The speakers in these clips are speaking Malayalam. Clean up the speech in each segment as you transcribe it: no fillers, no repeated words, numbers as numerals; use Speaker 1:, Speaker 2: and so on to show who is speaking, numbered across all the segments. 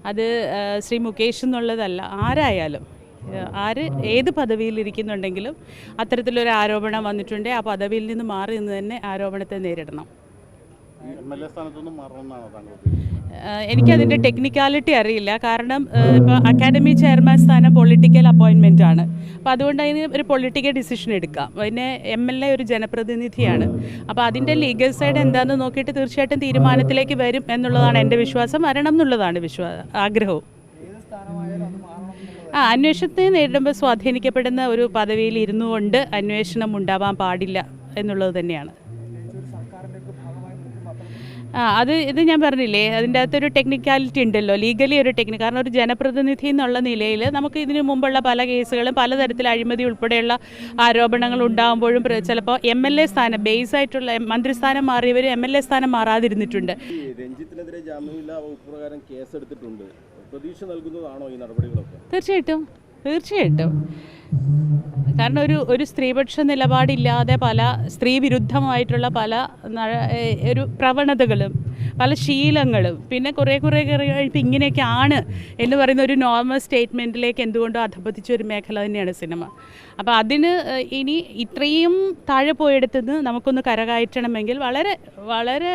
Speaker 1: അത് ശ്രീ മുകേഷ് എന്നുള്ളതല്ല, ആരായാലും ഏത് പദവിയിലിരിക്കുന്നുണ്ടെങ്കിലും അത്തരത്തിലൊരു ആരോപണം വന്നിട്ടുണ്ടെങ്കിൽ ആ പദവിയിൽ നിന്ന് മാറി നിന്ന് തന്നെ ആരോപണത്തെ നേരിടണം. എനിക്കതിൻ്റെ ടെക്നിക്കാലിറ്റി അറിയില്ല. കാരണം ഇപ്പോൾ അക്കാഡമി ചെയർമാൻ സ്ഥാനം പൊളിറ്റിക്കൽ അപ്പോയിൻമെൻ്റ് ആണ്. അപ്പോൾ അതുകൊണ്ട് അതിന് ഒരു പൊളിറ്റിക്കൽ ഡിസിഷൻ എടുക്കാം. പിന്നെ MLA ഒരു ജനപ്രതിനിധിയാണ്. അപ്പോൾ അതിൻ്റെ ലീഗൽ സൈഡ് എന്താണെന്ന് നോക്കിയിട്ട് തീർച്ചയായിട്ടും തീരുമാനത്തിലേക്ക് വരും എന്നുള്ളതാണ് എൻ്റെ വിശ്വാസം. വരണം എന്നുള്ളതാണ് ആഗ്രഹവും. അന്വേഷണത്തെ നേരിടുമ്പോൾ സ്വാധീനിക്കപ്പെടുന്ന ഒരു പദവിയിൽ ഇരുന്നു കൊണ്ട് അന്വേഷണം ഉണ്ടാവാൻ പാടില്ല എന്നുള്ളത് തന്നെയാണ്. ഇത് ഞാൻ പറഞ്ഞില്ലേ, അതിൻ്റെ അകത്തൊരു ടെക്നിക്കാലിറ്റി ഉണ്ടല്ലോ, ലീഗലി ഒരു കാരണം ഒരു ജനപ്രതിനിധി എന്നുള്ള നിലയിൽ നമുക്ക് ഇതിനു മുമ്പുള്ള പല കേസുകളും പലതരത്തിൽ അഴിമതി ഉൾപ്പെടെയുള്ള ആരോപണങ്ങൾ ഉണ്ടാകുമ്പോഴും ചിലപ്പോൾ MLA സ്ഥാനം ബേസ് ആയിട്ടുള്ള മന്ത്രിസ്ഥാനം മാറിയവർ MLA സ്ഥാനം മാറാതിരുന്നിട്ടുണ്ട്.
Speaker 2: രഞ്ജിത്തിനെതിരെ ജാമ്യമില്ലാ വകുപ്പ് പ്രകാരം കേസെടുത്തിട്ടുണ്ട്. പ്രതീക്ഷ നൽകുന്നതാണോ ഈ നടപടികളൊക്കെ?
Speaker 1: തീർച്ചയായിട്ടും. കാരണം ഒരു സ്ത്രീപക്ഷ നിലപാടില്ലാതെ പല സ്ത്രീ വിരുദ്ധമായിട്ടുള്ള പല ഒരു പ്രവണതകളും പല ശീലങ്ങളും പിന്നെ കുറേ കഴിയുമ്പോൾ ഇങ്ങനെയൊക്കെയാണ് എന്ന് പറയുന്ന ഒരു നോർമൽ സ്റ്റേറ്റ്മെൻറ്റിലേക്ക് എന്തുകൊണ്ടോ അധപതിച്ച ഒരു മേഖല തന്നെയാണ് സിനിമ. അപ്പോൾ അതിന് ഇനി ഇത്രയും താഴെ പോയെടുത്തുനിന്ന് നമുക്കൊന്ന് കരകയറ്റണമെങ്കിൽ വളരെ വളരെ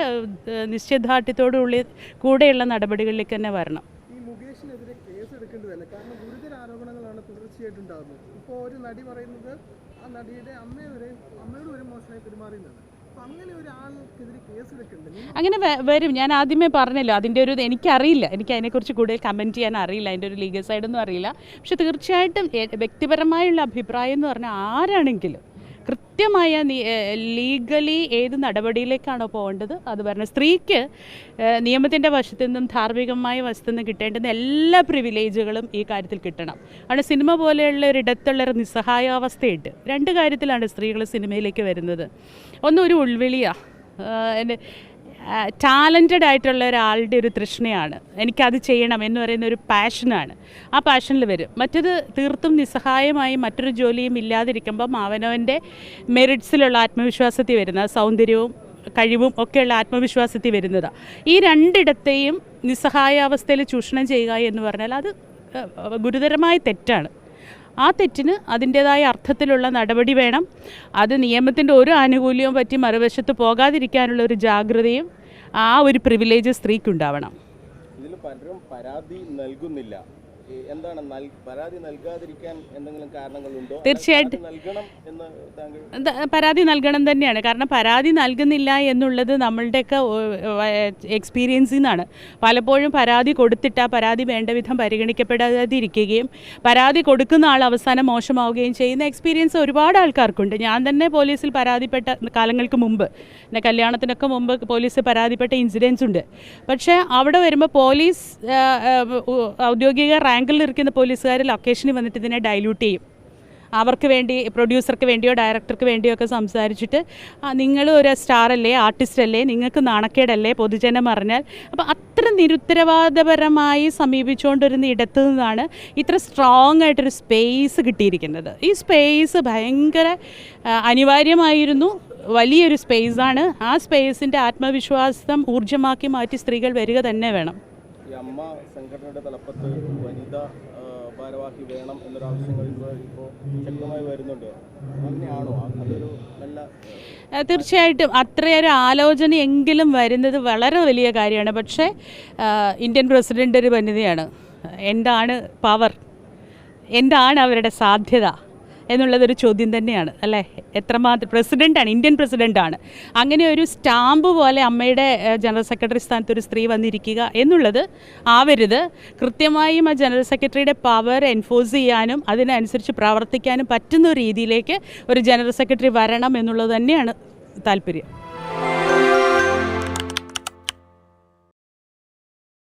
Speaker 1: നിശ്ചയദാർഢ്യത്തോടുള്ള കൂടെയുള്ള നടപടികളിലേക്ക് തന്നെ വരണം.
Speaker 3: കാരണം ഗുരുതര ആരോപണങ്ങളാണ് തുടർച്ചയായിട്ടുണ്ടാകുന്നത്. ഇപ്പോൾ ഒരു നടി പറയുന്നത് ആ നടിയുടെ അമ്മയോട് വരെ മോശമായി പെരുമാറിയെന്നാണ്. അപ്പോൾ അങ്ങനെ ഒരാൾക്കെതിരെ കേസെടുക്കേണ്ടത്
Speaker 1: അങ്ങനെ വരും. ഞാൻ ആദ്യമേ പറഞ്ഞല്ലോ, അതിൻ്റെ ഒരു എനിക്കറിയില്ല, എനിക്ക് അതിനെക്കുറിച്ച് കൂടുതൽ കമൻറ്റ് ചെയ്യാൻ അറിയില്ല, അതിൻ്റെ ഒരു ലീഗൽ സൈഡൊന്നും അറിയില്ല. പക്ഷെ തീർച്ചയായിട്ടും വ്യക്തിപരമായുള്ള അഭിപ്രായം എന്ന് പറഞ്ഞാൽ ആരാണെങ്കിലും കൃത്യമായ ലീഗലി ഏത് നടപടിയിലേക്കാണോ പോകേണ്ടത് അത് പറഞ്ഞാൽ സ്ത്രീക്ക് നിയമത്തിൻ്റെ വശത്തു നിന്നും ധാർമ്മികമായ വശത്തു നിന്നും കിട്ടേണ്ടുന്ന എല്ലാ പ്രിവിലേജുകളും ഈ കാര്യത്തിൽ കിട്ടണം. ആണ് സിനിമ പോലെയുള്ള ഒരിടത്തുള്ളൊരു നിസ്സഹായാവസ്ഥയുണ്ട്. രണ്ട് കാര്യത്തിലാണ് സ്ത്രീകൾ സിനിമയിലേക്ക് വരുന്നത്. ഒരു ഉൾവിളിയാണ്, ടാലൻറ്റഡ് ആയിട്ടുള്ള ഒരാളുടെ ഒരു തൃഷ്ണയാണ്, എനിക്കത് ചെയ്യണം എന്ന് പറയുന്ന ഒരു പാഷനാണ്. ആ പാഷനിൽ വരും. മറ്റത് തീർത്തും നിസ്സഹായമായി മറ്റൊരു ജോലിയും ഇല്ലാതിരിക്കുമ്പം അവനവൻ്റെ മെറിറ്റ്സിലുള്ള ആത്മവിശ്വാസത്തിൽ വരുന്ന സൗന്ദര്യവും കഴിവും ഒക്കെയുള്ള ആത്മവിശ്വാസത്തിൽ വരുന്നതാണ്. ഈ രണ്ടിടത്തെയും നിസ്സഹായാവസ്ഥയിൽ ചൂഷണം ചെയ്യുക എന്ന് പറഞ്ഞാൽ അത് ഗുരുതരമായ തെറ്റാണ്. ആ തെറ്റിന് അതിൻ്റേതായ അർത്ഥത്തിലുള്ള നടപടി വേണം. അത് നിയമത്തിൻ്റെ ഒരു ആനുകൂല്യവും പറ്റി മറുവശത്ത് പോകാതിരിക്കാനുള്ള ഒരു ജാഗ്രതയും ആ ഒരു പ്രിവിലേജ് സ്ത്രീക്കുണ്ടാവണം.
Speaker 2: ഇതിൽ പലരും പരാതി നൽകുന്നില്ല. എന്താണ് പരാതി നൽകാതിരിക്കാൻ എന്തെങ്കിലും കാരണങ്ങളുണ്ടോ?
Speaker 1: തീർച്ചയായിട്ടും പരാതി നൽകണം തന്നെയാണ്. കാരണം പരാതി നൽകുന്നില്ല എന്നുള്ളത് നമ്മളുടെയൊക്കെ എക്സ്പീരിയൻസിൽ നിന്നാണ്. പലപ്പോഴും പരാതി കൊടുത്തിട്ട് ആ പരാതി വേണ്ട വിധം പരിഗണിക്കപ്പെടാതിരിക്കുകയും പരാതി കൊടുക്കുന്ന ആൾ അവസാനം മോശമാവുകയും ചെയ്യുന്ന എക്സ്പീരിയൻസ് ഒരുപാട് ആൾക്കാർക്കുണ്ട്. ഞാൻ തന്നെ പോലീസിൽ പരാതിപ്പെട്ട കാലങ്ങൾക്ക് മുമ്പ്, എൻ്റെ കല്യാണത്തിനൊക്കെ മുമ്പ് പോലീസ് പരാതിപ്പെട്ട ഇൻസിഡൻസ് ഉണ്ട്. പക്ഷേ അവിടെ വരുമ്പോൾ പോലീസ് ഔദ്യോഗിക റാങ്കിലിരിക്കുന്ന പോലീസുകാർ ലൊക്കേഷനിൽ വന്നിട്ട് ഇതിനെ ഡൈല്യൂട്ട് ചെയ്യും. അവർക്ക് വേണ്ടി, പ്രൊഡ്യൂസർക്ക് വേണ്ടിയോ ഡയറക്ടർക്ക് വേണ്ടിയോ ഒക്കെ സംസാരിച്ചിട്ട് നിങ്ങൾ ഒരു സ്റ്റാറല്ലേ, ആർട്ടിസ്റ്റല്ലേ, നിങ്ങൾക്ക് നാണക്കേടല്ലേ പൊതുജനം അറിഞ്ഞാൽ. അപ്പോൾ അത്ര നിരുത്തരവാദപരമായി സമീപിച്ചുകൊണ്ടിരുന്ന ഇടത്തു നിന്നാണ് ഇത്ര സ്ട്രോങ് ആയിട്ടൊരു സ്പേസ് കിട്ടിയിരിക്കുന്നത്. ഈ സ്പേസ് ഭയങ്കര അനിവാര്യമായിരുന്നു, വലിയൊരു സ്പേസാണ്. ആ സ്പേസിൻ്റെ ആത്മവിശ്വാസം ഊർജ്ജമാക്കി മാറ്റി സ്ത്രീകൾ വരിക തന്നെ വേണം.
Speaker 2: അമ്മ സംഘടനയുടെ തലപ്പത്ത് വനിതാ ഭാരവാഹി വേണം എന്നൊരാവശ്യങ്ങൾ ഇപ്പോൾ ശക്തമായി വരുന്നുണ്ട്. അങ്ങനെയാണോ? അതൊരു നല്ല
Speaker 1: തീർച്ചയായിട്ടും അത്രയൊരു ആലോചന എങ്കിലും വരുന്നത് വളരെ വലിയ കാര്യമാണ്. പക്ഷേ ഇന്ത്യൻ പ്രസിഡൻ്റ് ഒരു വനിതയാണ്. എന്താണ് പവർ, എന്താണ് അവരുടെ സാധ്യത എന്നുള്ളതൊരു ചോദ്യം തന്നെയാണ് അല്ലേ. എത്രമാത്രം പ്രസിഡൻ്റാണ്, ഇന്ത്യൻ പ്രസിഡൻ്റാണ്. അങ്ങനെ ഒരു സ്റ്റാമ്പ് പോലെ അമ്മയുടെ ജനറൽ സെക്രട്ടറി സ്ഥാനത്ത് ഒരു സ്ത്രീ വന്നിരിക്കുക എന്നുള്ളത് ആവരുത്. കൃത്യമായും ആ ജനറൽ സെക്രട്ടറിയുടെ പവർ എൻഫോഴ്സ് ചെയ്യാനും അതിനനുസരിച്ച് പ്രവർത്തിക്കാനും പറ്റുന്ന രീതിയിലേക്ക് ഒരു ജനറൽ സെക്രട്ടറി വരണം എന്നുള്ളത് തന്നെയാണ് താല്പര്യം.